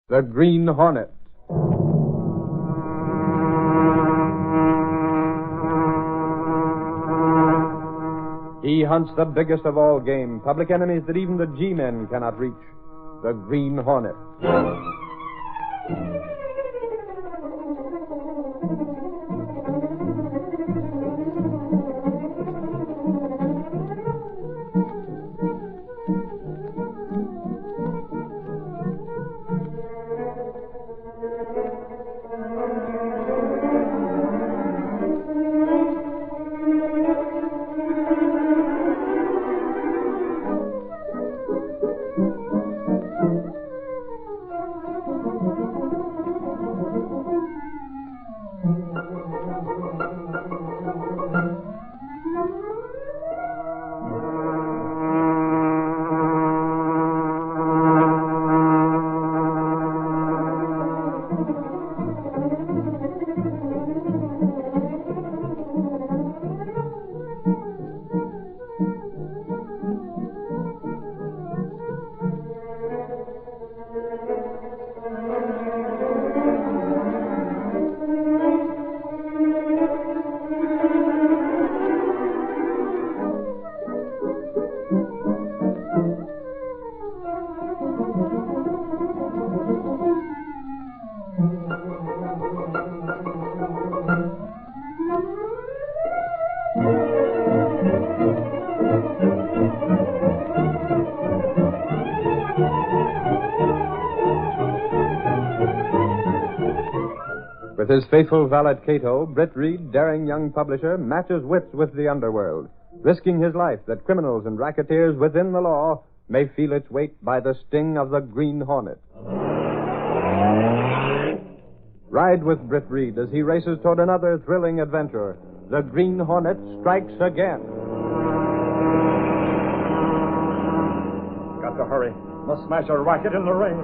The Green Hornet. He hunts the biggest of all game, public enemies that even the G-men cannot reach. The Green Hornet. With his faithful valet Cato, Britt Reed, daring young publisher, matches wits with the underworld, risking his life that criminals and racketeers within the law may feel its weight by the sting of the Green Hornet. Ride with Britt Reed as he races toward another thrilling adventure. The Green Hornet strikes again. Got to hurry. Must smash a racket in the rain.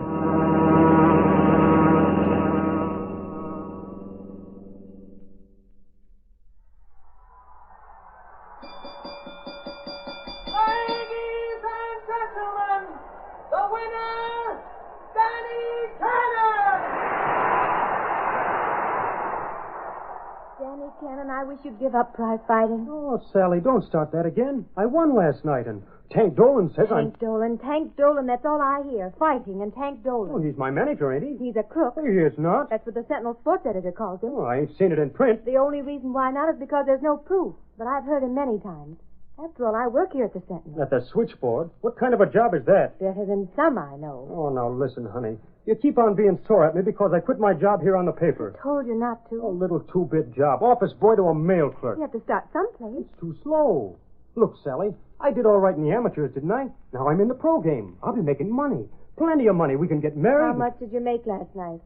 Cannon, I wish you'd give up prize fighting. Oh, Sally, don't start that again. I won last night, and Tank Dolan says Tank Dolan, that's all I hear. Fighting and Tank Dolan. Oh, he's my manager, ain't he? He's a crook. He is not. That's what the Sentinel sports editor calls him. Oh, I ain't seen it in print. The only reason why not is because there's no proof. But I've heard him many times. After all, I work here at the Sentinel. At the switchboard? What kind of a job is that? Better than some I know. Oh, now listen, honey. You keep on being sore at me because I quit my job here on the paper. I told you not to. A little two-bit job. Office boy to a mail clerk. You have to start someplace. It's too slow. Look, Sally, I did all right in the amateurs, didn't I? Now I'm in the pro game. I'll be making money. Plenty of money. We can get married. How much did you make last night?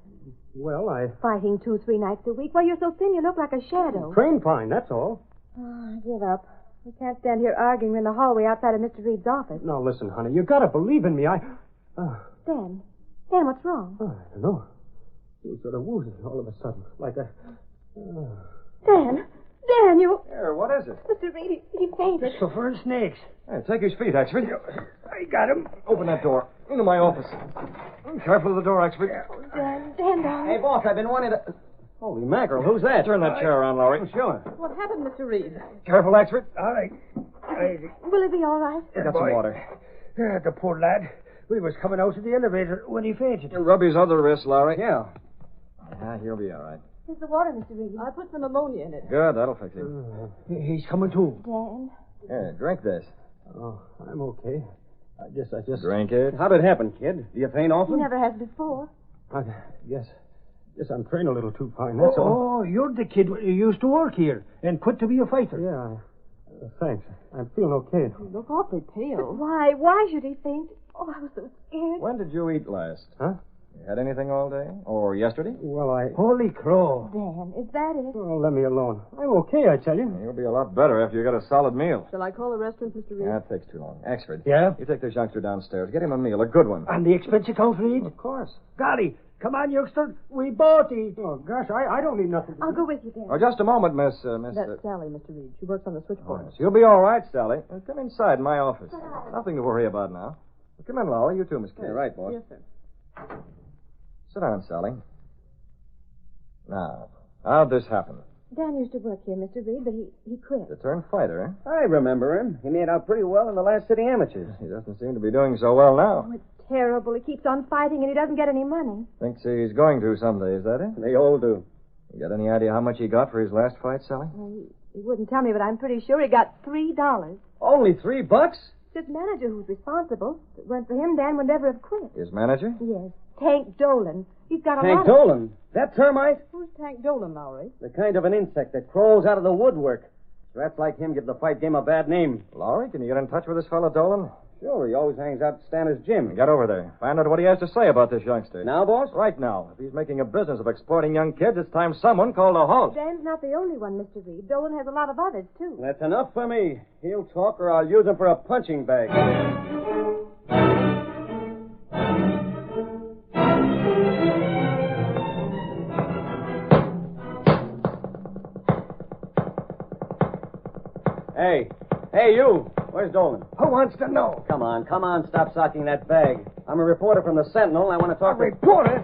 Well, Fighting 2-3 nights a week? Well, you're so thin you look like a shadow. train fine, that's all. Oh, give up. We can't stand here arguing in the hallway outside of Mr. Reed's office. Now, listen, honey, you gotta believe in me. Dan, what's wrong? I don't know. Feel sort of woozy all of a sudden, like a... Dan, you... Here, what is it? Mr. Reed, he fainted. Christopher and Snakes. Hey, take his feet, Axford. I got him. Open that door. Into my office. Careful of the door, Axford. Dan, darling. Hey, boss, I've been wanting to... Holy mackerel, who's that? Turn that chair around, Lowry. Sure. What happened, Mr. Reed? Careful, Axford. All right. Will he be all right? I got some water. The poor lad. We was coming out of the elevator when he fainted. Rub his other wrist, Lowry. Yeah, he'll be all right. Here's the water, Mr. Reed. I put some ammonia in it. Good, that'll fix him. He's coming to. Dan? Here, drink this. Oh, I'm okay. I just... Drink it. How'd it happen, kid? Do you faint He often? never has before. Yes, I'm trained a little too fine, that's all. Oh, you're the kid who used to work here and quit to be a fighter. Yeah, thanks. I'm feeling okay. You look awfully pale. But why should he faint? Oh, I was so scared. When did you eat last? Huh? You had anything all day? Or yesterday? Well, Holy crow. Dan, is that it? Oh, let me alone. I'm okay, I tell you. You'll be a lot better after you get a solid meal. Shall I call the restaurant, Mr. Reed? Yeah, that takes too long. Axford. Yeah? You take this youngster downstairs. Get him a meal, a good one. And the expense account, Reed? Of course. Golly, come on, youngster. We bought it. Oh, gosh, I don't need nothing. I'll go with you, Dan. Oh, just a moment, Miss... That's Sally, Mr. Reed. She works on the switchboard. Yes, you'll be all right, Sally. Come inside my office. Nothing to worry about now. Come in, Lowry. You too, Miss Kay. Yeah, right, boss. Yes, sir. Sit down, Sally. Now, how'd this happen? Dan used to work here, Mr. Reed, but he quit. The turned fighter, eh? I remember him. He made out pretty well in the last city amateurs. He doesn't seem to be doing so well now. Oh, it's terrible. He keeps on fighting and he doesn't get any money. Thinks he's going to someday, is that it? They all do. You got any idea how much he got for his last fight, Sally? Well, he wouldn't tell me, but I'm pretty sure he got $3. Only $3? It's his manager who's responsible. If it weren't for him, Dan would never have quit. His manager? Yes. Tank Dolan. He's got a Tank lot Dolan? That termite? Who's Tank Dolan, Lowry? The kind of an insect that crawls out of the woodwork. Rats like him give the fight game a bad name. Lowry, can you get in touch with this fellow Dolan? Sure, he always hangs out at Stanner's gym. Get over there. Find out what he has to say about this youngster. Now, boss? Right now. If he's making a business of exploiting young kids, it's time someone called a halt. Dan's not the only one, Mr. Reed. Dolan has a lot of others, too. That's enough for me. He'll talk or I'll use him for a punching bag. Hey, you. Where's Dolan? Who wants to know? Come on. Stop socking that bag. I'm a reporter from the Sentinel. I want to A talk to... reporter?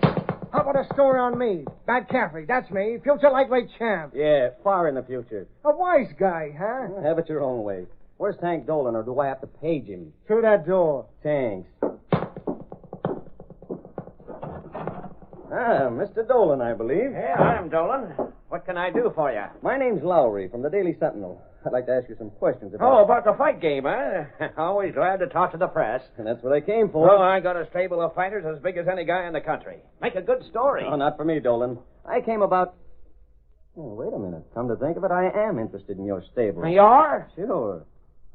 How about a story on me? Bad Caffrey, that's me. Future lightweight champ. Yeah, far in the future. A wise guy, huh? Have it your own way. Where's Tank Dolan, or do I have to page him? Through that door. Thanks. Mr. Dolan, I believe. Yeah, I'm Dolan. What can I do for you? My name's Lowry from the Daily Sentinel. I'd like to ask you some questions about... Oh, about the fight game, huh? Always glad to talk to the press. And that's what I came for. Oh, I got a stable of fighters as big as any guy in the country. Make a good story. Oh, not for me, Dolan. I came about... Oh, wait a minute. Come to think of it, I am interested in your stable. You are? Sure.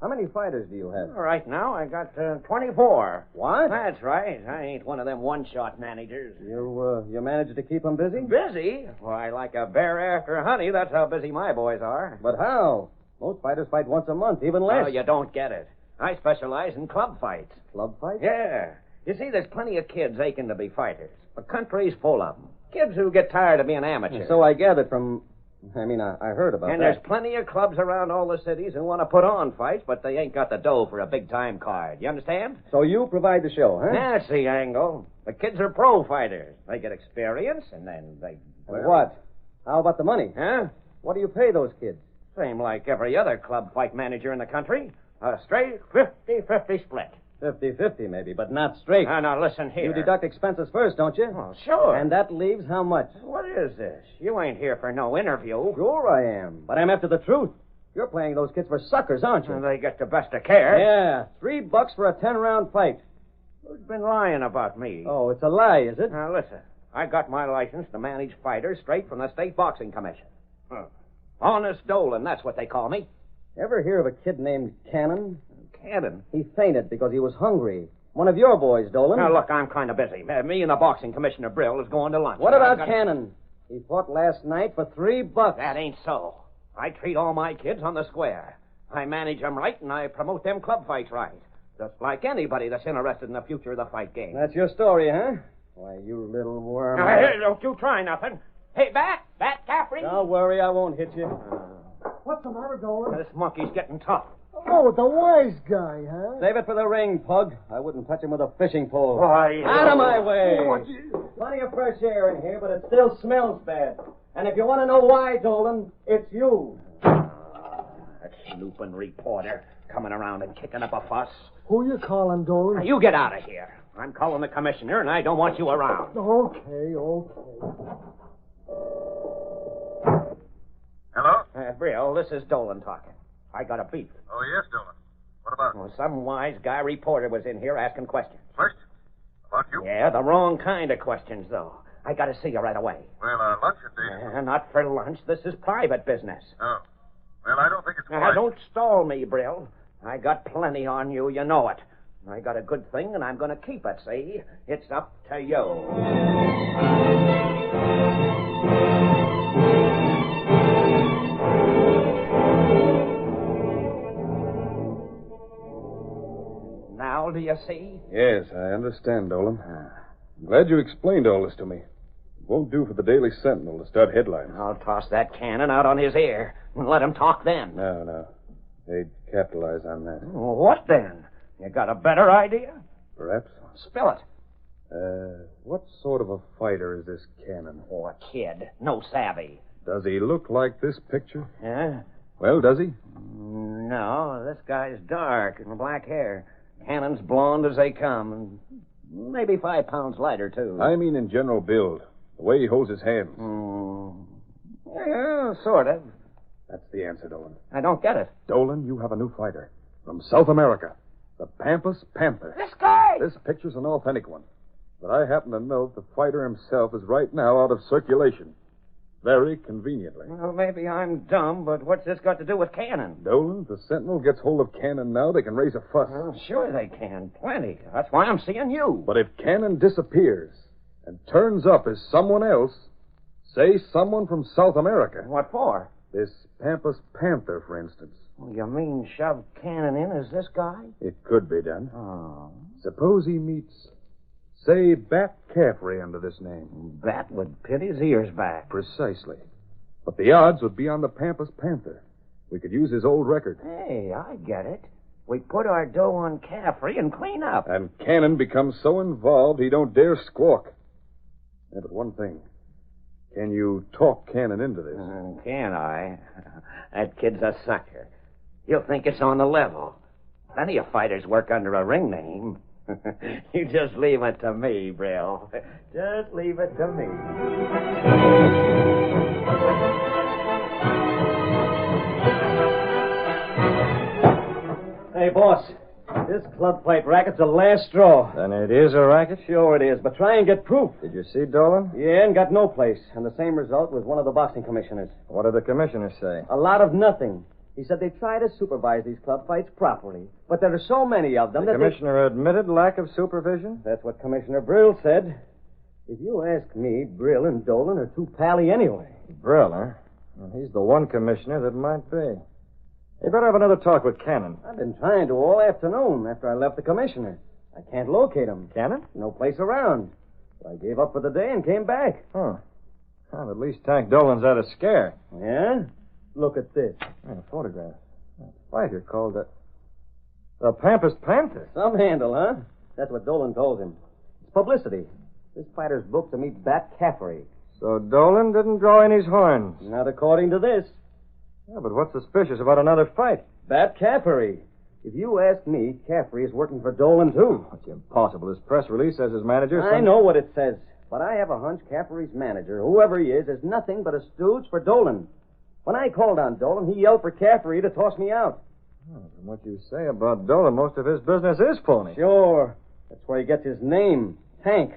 How many fighters do you have? Right now, I got 24. What? That's right. I ain't one of them one-shot managers. You managed to keep them busy? Busy? Why, like a bear after honey, that's how busy my boys are. But how? Most fighters fight once a month, even less. Oh, you don't get it. I specialize in club fights. Club fights? Yeah. You see, there's plenty of kids aching to be fighters. The country's full of them. Kids who get tired of being amateurs. So I gathered from... I heard about And that. there's plenty of clubs around all the cities who want to put on fights, but they ain't got the dough for a big-time card. You understand? So you provide the show, huh? That's the angle. The kids are pro fighters. They get experience, and then they... Well, what? How about the money? Huh? What do you pay those kids? Same like every other club fight manager in the country. A straight 50-50 split. 50-50, maybe, but not straight. Now, listen here. You deduct expenses first, don't you? Oh, sure. And that leaves how much? What is this? You ain't here for no interview. Sure I am, but I'm after the truth. You're playing those kids for suckers, aren't you? And they get the best of care. Yeah, $3 for a 10-round fight. Who's been lying about me? Oh, it's a lie, is it? Now, listen. I got my license to manage fighters straight from the State Boxing Commission. Honest Dolan, that's what they call me. Ever hear of a kid named Cannon? Cannon? He fainted because he was hungry. One of your boys, Dolan. Now, look, I'm kind of busy. Me and the boxing commissioner, Brill, is going to lunch. What about Cannon? He fought last night for $3. That ain't so. I treat all my kids on the square. I manage them right, and I promote them club fights right. Just like anybody that's interested in the future of the fight game. That's your story, huh? Why, you little worm. Now, hey, don't you try nothing. Hey, Bat Caffrey. Don't worry, I won't hit you. What's the matter, Dolan? This monkey's getting tough. Oh, the wise guy, huh? Save it for the ring, Pug. I wouldn't touch him with a fishing pole. Why? Out of my way. Oh, Plenty of fresh air in here, but it still smells bad. And if you want to know why, Dolan, it's you. That snooping reporter coming around and kicking up a fuss. Who you calling, Now, Dolan? you get out of here. I'm calling the commissioner, and I don't want you around. Okay. Hello? Brill, this is Dolan talking. I got a beef. Oh, yes, Dolan. What about? Well, some wise guy reporter was in here asking questions. Questions? About you? Yeah, the wrong kind of questions, though. I got to see you right away. Well, lunch indeed. Not for lunch. This is private business. Oh. Well, I don't think it's Now, wise. don't stall me, Brill. I got plenty on you. You know it. I got a good thing, and I'm going to keep it, see? It's up to you. Now, do you see? Yes, I understand, Dolan. I'm glad you explained all this to me. It won't do for the Daily Sentinel to start headlines. I'll toss that cannon out on his ear and let him talk then. No. They'd capitalize on that. What then? You got a better idea? Perhaps. Spill it. What sort of a fighter is this Cannon? Oh, a kid. No savvy. Does he look like this picture? Huh? Well, does he? No, this guy's dark and black hair. Cannon's blonde as they come, and maybe 5 pounds lighter, too. I mean in general build. The way he holds his hands. Yeah, sort of. That's the answer, Dolan. I don't get it. Dolan, you have a new fighter. From South America. The Pampas Panther. This guy! This picture's an authentic one. But I happen to know the fighter himself is right now out of circulation. Very conveniently. Well, maybe I'm dumb, but what's this got to do with Cannon? Dolan, if the Sentinel gets hold of Cannon now, they can raise a fuss. Well, sure they can. Plenty. That's why I'm seeing you. But if Cannon disappears and turns up as someone else, say someone from South America. What for? This Pampas Panther, for instance. Well, you mean shove Cannon in as this guy? It could be done. Oh. Suppose he meets, say, Bat Caffrey under this name. Bat would pin his ears back. Precisely. But the odds would be on the Pampas Panther. We could use his old record. Hey, I get it. We put our dough on Caffrey and clean up. And Cannon becomes so involved he don't dare squawk. Yeah, but one thing. Can you talk Cannon into this? Can I? That kid's a sucker. He'll think it's on the level. Plenty of fighters work under a ring name. You just leave it to me, Brill. Just leave it to me. Hey, boss. This club fight racket's the last straw. Then it is a racket? Sure it is, but try and get proof. Did you see Dolan? Yeah, and got no place. And the same result with one of the boxing commissioners. What did the commissioner say? A lot of nothing. He said they try to supervise these club fights properly. But there are so many of them The that commissioner admitted lack of supervision? That's what Commissioner Brill said. If you ask me, Brill and Dolan are too pally anyway. Brill, huh? Well, he's the one commissioner that might be. You better have another talk with Cannon. I've been trying to all afternoon after I left the commissioner. I can't locate him. Cannon? No place around. So I gave up for the day and came back. Huh. Well, at least Tank Dolan's had a scare. Yeah? Look at this. Yeah, a photograph. A fighter called the Pampas Panther. Some handle, huh? That's what Dolan told him. It's publicity. This fighter's booked to meet Bat Caffrey. So Dolan didn't draw in his horns. Not according to this. Yeah, but what's suspicious about another fight? Bat Caffrey. If you ask me, Caffrey is working for Dolan, too. It's impossible. This press release says his manager... I know what it says. But I have a hunch Caffrey's manager, whoever he is nothing but a stooge for Dolan. When I called on Dolan, he yelled for Caffrey to toss me out. Oh, from what you say about Dolan, most of his business is phony. Sure. That's where he gets his name. Tank.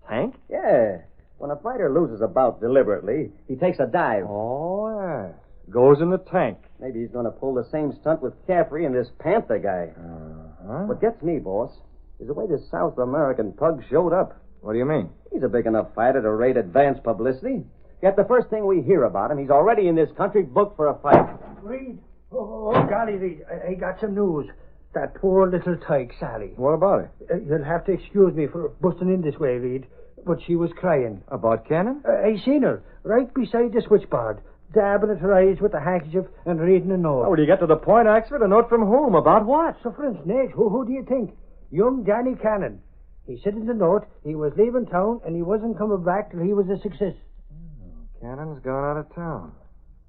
Tank? Yeah. When a fighter loses a bout deliberately, he takes a dive. Oh, yeah. Goes in the tank. Maybe he's going to pull the same stunt with Caffrey and this Panther guy. Uh-huh. What gets me, boss, is the way this South American pug showed up. What do you mean? He's a big enough fighter to rate advanced publicity. Yet the first thing we hear about him, he's already in this country booked for a fight. Reed? Oh, golly, Reed. I got some news. That poor little tyke, Sally. What about it? You'll have to excuse me for busting in this way, Reed, but she was crying. About Cannon? I seen her, right beside the switchboard, dabbing at her eyes with a handkerchief and reading a note. Oh, will you get to the point, Axford? A note from whom? About what? So, for instance, who do you think? Young Danny Cannon. He said in the note he was leaving town and he wasn't coming back till he was a success. Cannon's gone out of town.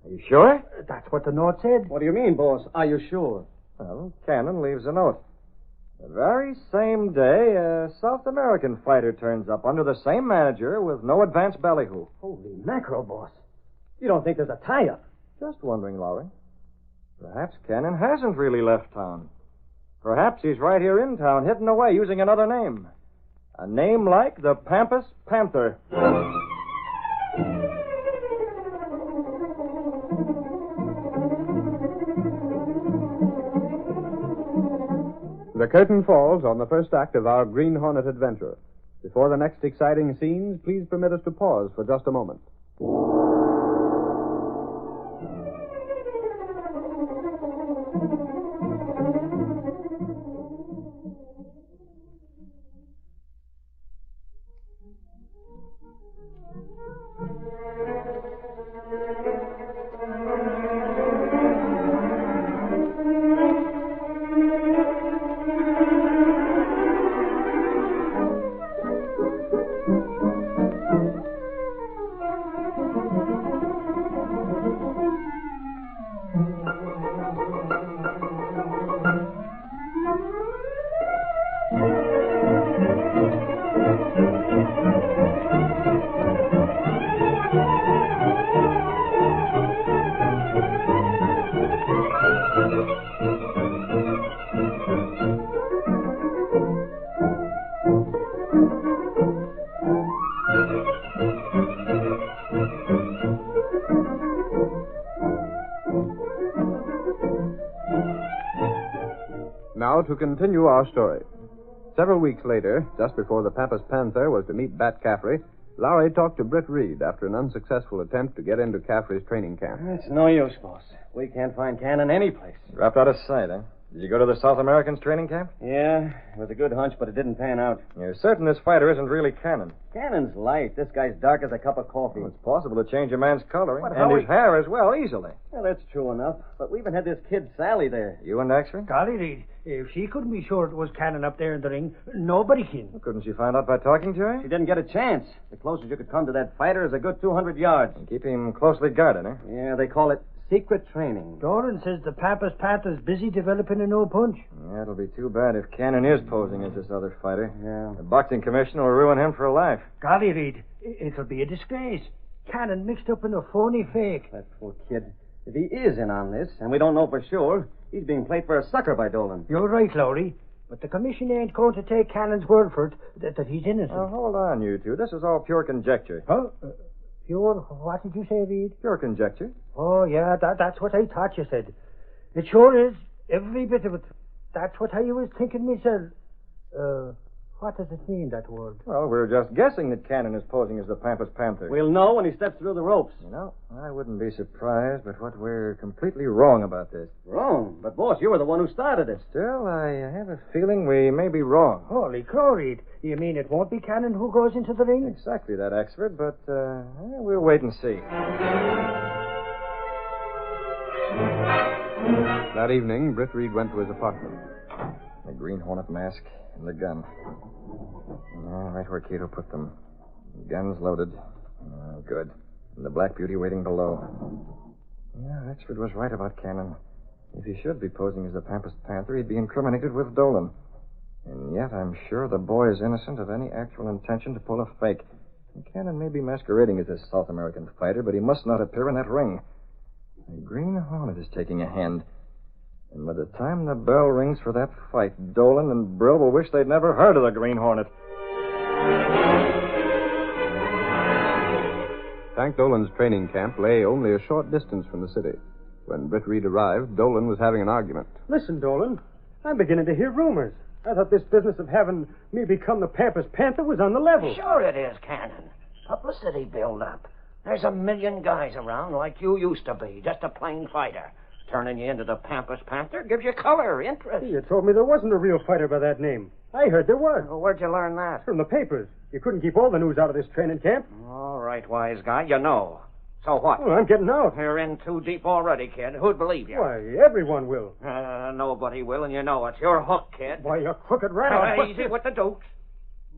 Are you sure? That's what the note said. What do you mean, boss? Are you sure? Well, Cannon leaves a note. The very same day, a South American fighter turns up under the same manager with no advance ballyhoo. Holy mackerel, boss. You don't think there's a tie-up? Just wondering, Lowry. Perhaps Cannon hasn't really left town. Perhaps he's right here in town, hidden away, using another name. A name like the Pampas Panther. The curtain falls on the first act of our Green Hornet adventure. Before the next exciting scenes, please permit us to pause for just a moment. now to continue our story. Several weeks later, just before the Pampas Panther was to meet Bat Caffrey, Lowry talked to Britt Reed after an unsuccessful attempt to get into Caffrey's training camp. It's no use, boss. We can't find Cannon anyplace. Dropped out of sight, huh? Did you go to the South Americans training camp? Yeah, it was a good hunch, but it didn't pan out. You're certain this fighter isn't really Cannon? Cannon's light. This guy's dark as a cup of coffee. Well, it's possible to change a man's coloring. But And how his hair as well, easily. Well, that's true enough. But we even had this kid Sally there. You and Exford? Golly, Reed, if she couldn't be sure it was Cannon up there in the ring, nobody can. Well, couldn't she find out by talking to her? She didn't get a chance. The closest you could come to that fighter is a good 200 yards. And keep him closely guarded, eh? Yeah, they call it secret training. Doran says the Pampas Panther's busy developing a no-punch. Yeah, it'll be too bad if Cannon is posing as this other fighter. Yeah. The boxing commission will ruin him for life. Golly, Reed, it'll be a disgrace. Cannon mixed up in a phony fake. That poor kid. If he is in on this, and we don't know for sure, he's being played for a sucker by Dolan. You're right, Lowry. But the commission ain't going to take Cannon's word for it that he's innocent. Now, hold on, you two. This is all pure conjecture. Huh? Pure? What did you say, Reed? Pure conjecture. Oh, yeah, that's what I thought you said. It sure is. Every bit of it. That's what I was thinking myself. What does it mean, that word? Well, we're just guessing that Cannon is posing as the Pampas Panther. We'll know when he steps through the ropes. You know, I wouldn't be surprised, but what we're completely wrong about this. Wrong. But, boss, you were the one who started it. Still, I have a feeling we may be wrong. Holy crow, Reed. You mean it won't be Cannon who goes into the ring? Exactly that, Exford, but we'll wait and see. That evening, Britt Reed went to his apartment. The Green Hornet mask and the gun. Right where Cato put them. The gun's loaded. Good. And the Black Beauty waiting below. Yeah, Exford was right about Cannon. If he should be posing as the Pampas Panther, he'd be incriminated with Dolan. And yet I'm sure the boy is innocent of any actual intention to pull a fake. And Cannon may be masquerading as a South American fighter, but he must not appear in that ring. The Green Hornet is taking a hand. And by the time the bell rings for that fight, Dolan and Brill will wish they'd never heard of the Green Hornet. Tank Dolan's training camp lay only a short distance from the city. When Britt Reed arrived, Dolan was having an argument. Listen, Dolan, I'm beginning to hear rumors. I thought this business of having me become the Pampas Panther was on the level. Sure it is, Cannon. Publicity build-up. There's a million guys around like you used to be, just a plain fighter. Turning you into the Pampas Panther gives you color, interest. You told me there wasn't a real fighter by that name. I heard there was. Well, where'd you learn that? From the papers. You couldn't keep all the news out of this training camp. All right, wise guy, you know. So what? Well, I'm getting out. You're in too deep already, kid. Who'd believe you? Why, everyone will. Nobody will, and you know it. You're hooked, kid. Why, you crooked rat. Easy with the dukes.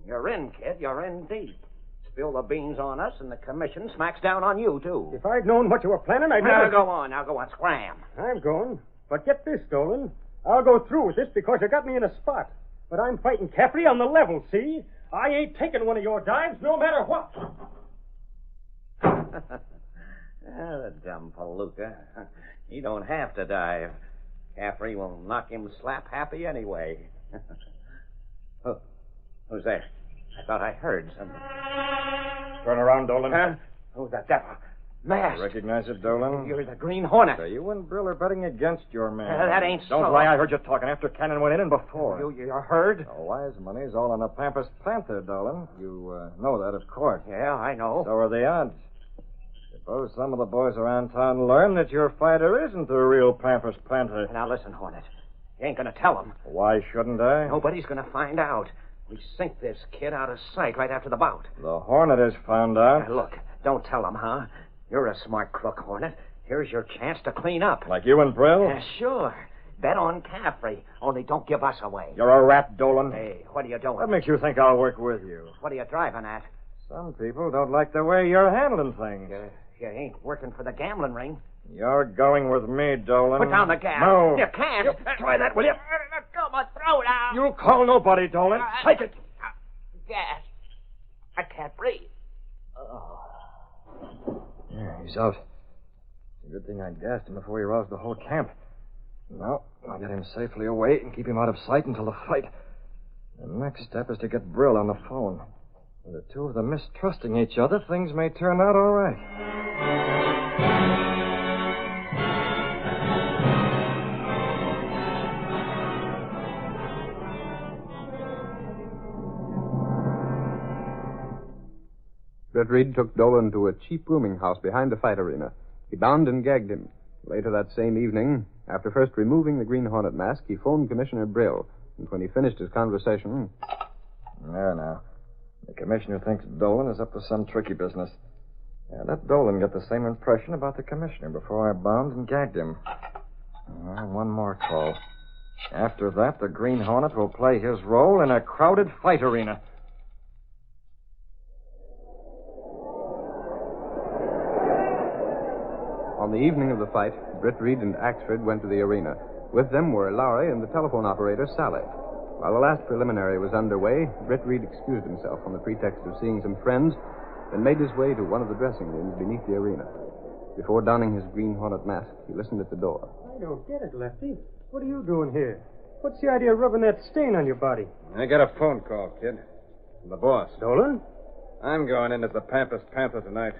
You're in, kid. You're in deep. Spill the beans on us, and the commission smacks down on you, too. If I'd known what you were planning, I'd never... Now go on, scram. I'm going. But get this, Dolan. I'll go through with this because you got me in a spot. But I'm fighting Caffrey on the level, see? I ain't taking one of your dives no matter what. The dumb palooka. He don't have to dive. Caffrey will knock him slap happy anyway. Who's there? I thought I heard something. Turn around, Dolan. Huh? Who's the devil? Masked. Recognize it, Dolan? You're the Green Hornet. So you and Brill are betting against your man. That ain't so. Don't lie. I heard you talking after Cannon went in and before. You heard? The wise money's all on the Pampas Panther, Dolan. You know that, of course. Yeah, I know. So are the odds. Suppose some of the boys around town learn that your fighter isn't the real Pampas Panther. Now listen, Hornet. You ain't gonna tell them. Why shouldn't I? Nobody's gonna find out. We sink this kid out of sight right after the bout. The Hornet has found out. Now, look, don't tell them, huh? You're a smart crook, Hornet. Here's your chance to clean up. Like you and Brill? Sure. Bet on Caffrey. Only don't give us away. You're a rat, Dolan. Hey, what are you doing? What makes you think I'll work with you? What are you driving at? Some people don't like the way you're handling things. You ain't working for the gambling ring. You're going with me, Dolan. Put down the gas. No. You can't. Try that, will you? Got my throat out. You'll call nobody, Dolan. Take it. Gas. I can't breathe. Yeah, he's out. It's a good thing I gassed him before he roused the whole camp. No, I'll get him safely away and keep him out of sight until the fight. The next step is to get Brill on the phone. With the two of them mistrusting each other, things may turn out all right. Brett Reed took Dolan to a cheap rooming house behind the fight arena. He bound and gagged him. Later that same evening, after first removing the Green Hornet mask, he phoned Commissioner Brill. And when he finished his conversation... There now. The commissioner thinks Dolan is up to some tricky business. Let Dolan get the same impression about the commissioner before I bound and gagged him. One more call. After that, the Green Hornet will play his role in a crowded fight arena. On the evening of the fight, Britt Reed and Axford went to the arena. With them were Lowry and the telephone operator, Sally. While the last preliminary was underway, Britt Reed excused himself on the pretext of seeing some friends, then made his way to one of the dressing rooms beneath the arena. Before donning his Green Hornet mask, he listened at the door. I don't get it, Lefty. What are you doing here? What's the idea of rubbing that stain on your body? I got a phone call, kid. From the boss. Dolan? I'm going in as the Pampas Panther tonight.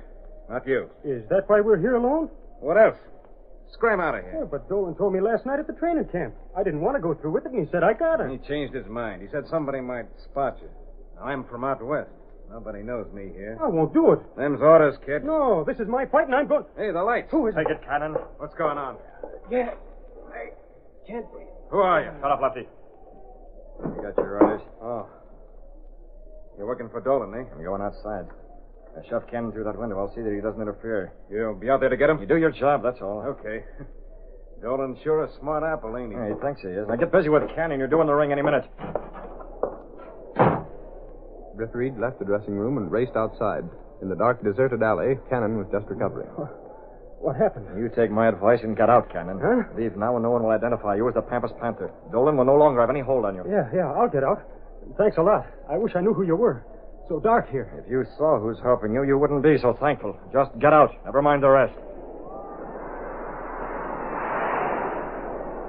Not you. Is that why we're here alone? What else? Scram out of here. Yeah, but Dolan told me last night at the training camp. I didn't want to go through with it, and he said I got it. He changed his mind. He said somebody might spot you. Now, I'm from out west. Nobody knows me here. I won't do it. Them's orders, kid. No, this is my fight, and I'm going... Hey, the lights. Who is it? Take it, Cannon. What's going on? Yeah, I can't breathe. Who are you? Shut up, Lefty. You got your orders? Oh. You're working for Dolan, eh? I'm going outside. I shove Cannon through that window. I'll see that he doesn't interfere. You'll be out there to get him? You do your job, that's all. Okay. Dolan's sure a smart apple, ain't he? Yeah, he thinks he is. Now get busy with Cannon. You're doing the ring any minute. Britt Reed left the dressing room and raced outside. In the dark, deserted alley, Cannon was just recovering. What happened? You take my advice and get out, Cannon. Huh? Leave now and no one will identify you as the Pampas Panther. Dolan will no longer have any hold on you. Yeah, I'll get out. Thanks a lot. I wish I knew who you were. So dark here. If you saw who's helping you, you wouldn't be so thankful. Just get out. Never mind the rest.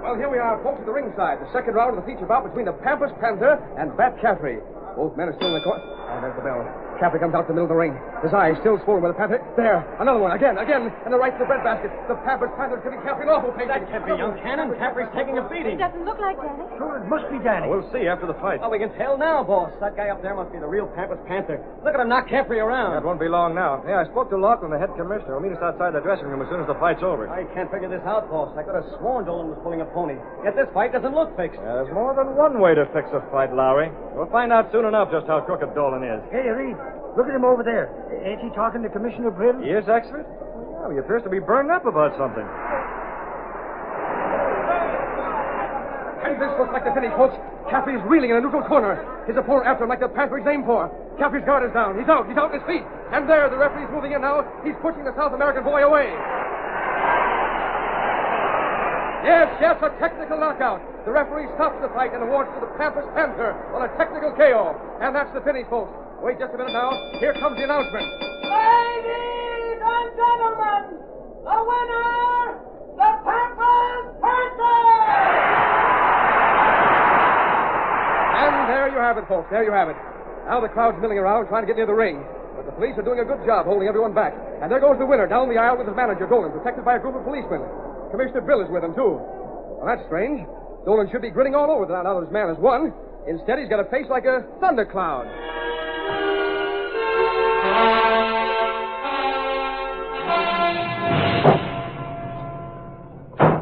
Well, here we are, folks, at the ringside. The second round of the feature bout between the Pampas Panther and Bat Caffrey. Both men are still in the court. Oh, there's the bell. Caffrey comes out to the middle of the ring. His eyes still swollen with the Panther. There, another one. Again, and the right to the breadbasket. The Pampas Panther's giving Caffrey an awful pain. That can't be young Cannon. Caffrey's taking a It beating. doesn't look like Danny. Sure, it must be Danny. We'll see after the fight. Oh, we can tell now, boss. That guy up there must be the real Pampas Panther. Look at him knock Caffrey around. That won't be long now. Yeah, I spoke to Lachlan, the head commissioner. He'll meet us outside the dressing room as soon as the fight's over. I can't figure this out, boss. I could have sworn Dolan was pulling a pony. Yet this fight doesn't look fixed. Yeah, there's more than one way to fix a fight, Lowry. We'll find out soon enough just how crooked Dolan is. Hey, Reed, look at him over there. Ain't he talking to Commissioner Brill? He is, Axford? Well, he appears to be burned up about something. And this looks like the finish, folks. Caffrey's reeling in a neutral corner. His opponent after him like the Panther he's aimed for. Caffrey's guard is down. He's out on his feet. And there, the referee's moving in now. He's pushing the South American boy away. Yes, a technical knockout. The referee stops the fight and awards to the Pampas Panther on a technical KO. And that's the finish, folks. Wait just a minute now. Here comes the announcement. Ladies and gentlemen, the winner, the Pampas Panther! And there you have it, folks. There you have it. Now the crowd's milling around trying to get near the ring. But the police are doing a good job holding everyone back. And there goes the winner down the aisle with his manager, Dolan, protected by a group of policemen. Commissioner Brill is with him, too. Well, that's strange. Dolan should be grinning all over now that his man has won. Instead, he's got a face like a thundercloud.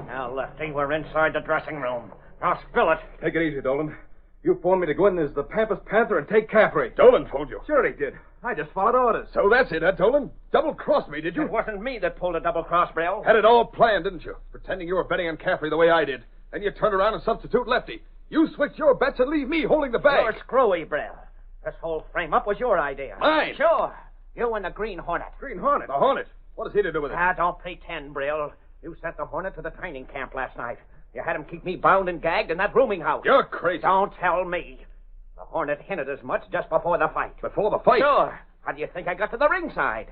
Now, Lefty, we're inside the dressing room. Now, spill it. Take it easy, Dolan. You phoned me to go in as the Pampas Panther and take Caffrey. Dolan phoned you? Sure he did. I just followed orders. So that's it, huh, Dolan? Double-crossed me, did you? It wasn't me that pulled a double-cross, Brill. Had it all planned, didn't you? Pretending you were betting on Caffrey the way I did. Then you turned around and substitute Lefty. You switched your bets and leave me holding the bag. You're screwy, Brill. This whole frame-up was your idea. Mine? Sure. You and the Green Hornet. Green Hornet? The Hornet? What has he to do with it? Ah, don't pretend, Brill. You sent the Hornet to the training camp last night. You had him keep me bound and gagged in that rooming house. You're crazy. Don't tell me. The Hornet hinted as much just before the fight. Before the fight? Sure. How do you think I got to the ringside?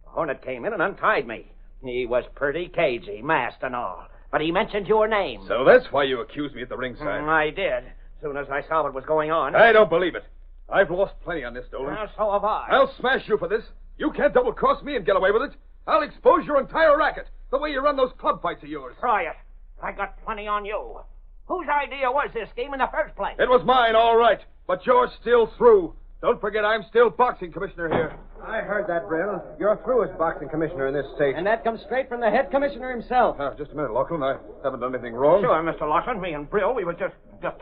The Hornet came in and untied me. He was pretty cagey, masked and all. But he mentioned your name. So that's why you accused me at the ringside. I did. As soon as I saw what was going on. I don't believe it. I've lost plenty on this, Dolan. Well, so have I. I'll smash you for this. You can't double-cross me and get away with it. I'll expose your entire racket, the way you run those club fights of yours. Try it. I got plenty on you. Whose idea was this scheme in the first place? It was mine, all right. But you're still through. Don't forget I'm still boxing commissioner here. I heard that, Brill. You're through as boxing commissioner in this state. And that comes straight from the head commissioner himself. Just a minute, Lachlan. I haven't done anything wrong. Sure, Mr. Lachlan. Me and Brill, we were just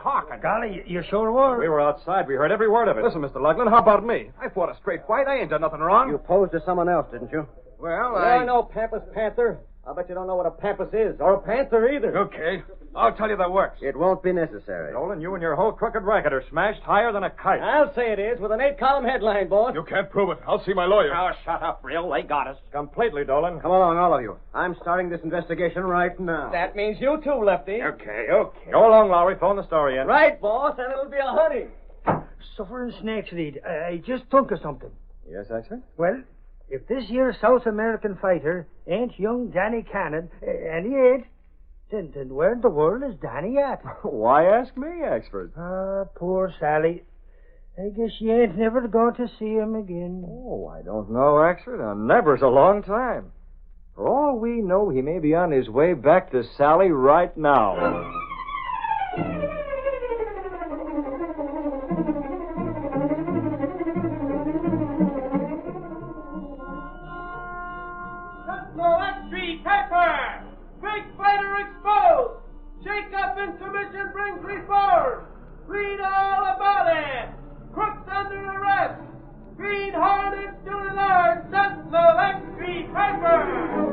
talking. Golly, you sure were. We were outside. We heard every word of it. Listen, Mr. Lachlan, how about me? I fought a straight fight. I ain't done nothing wrong. You posed to someone else, didn't you? Well, I know Pampas Panther. I bet you don't know what a Pampas is, or a panther either. Okay. I'll tell you the works. It won't be necessary. Dolan, you and your whole crooked racket are smashed higher than a kite. I'll say it is, with an 8-column headline, boss. You can't prove it. I'll see my lawyer. Oh, shut up, Brill. They got us. Completely, Dolan. Come along, all of you. I'm starting this investigation right now. That means you too, Lefty. Okay. Go along, Lowry. Phone the story in. Right, boss, and it'll be a honey. Suffering snakes, Reed. I just thunk of something. Yes, Axford? Well, if this here South American fighter ain't young Danny Cannon, and he ain't, then where in the world is Danny at? Why ask me, Axford? Ah, poor Sally. I guess she ain't never going to see him again. Oh, I don't know, Axford. Never's a long time. For all we know, he may be on his way back to Sally right now. Street paper! Big fighter exposed! Shake up intermission brings report! Read all about it! Crooks under arrest! Green Hornet to alert! Sentinel X Street paper!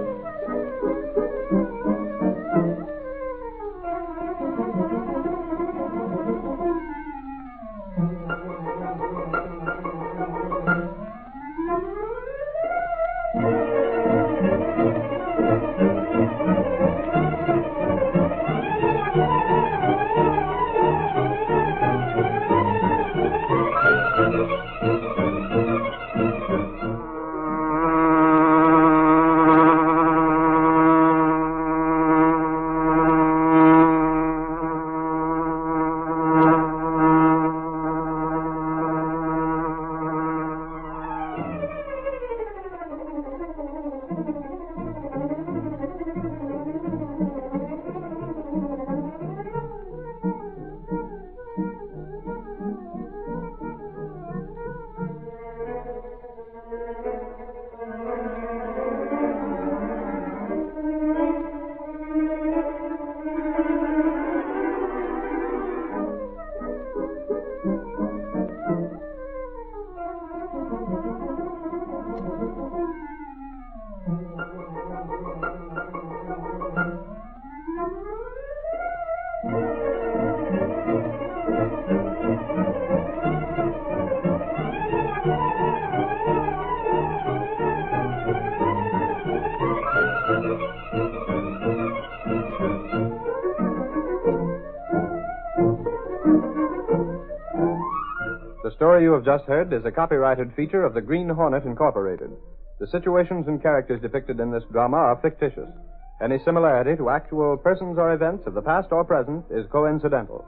The story you have just heard is a copyrighted feature of the Green Hornet, Incorporated. The situations and characters depicted in this drama are fictitious. Any similarity to actual persons or events of the past or present is coincidental.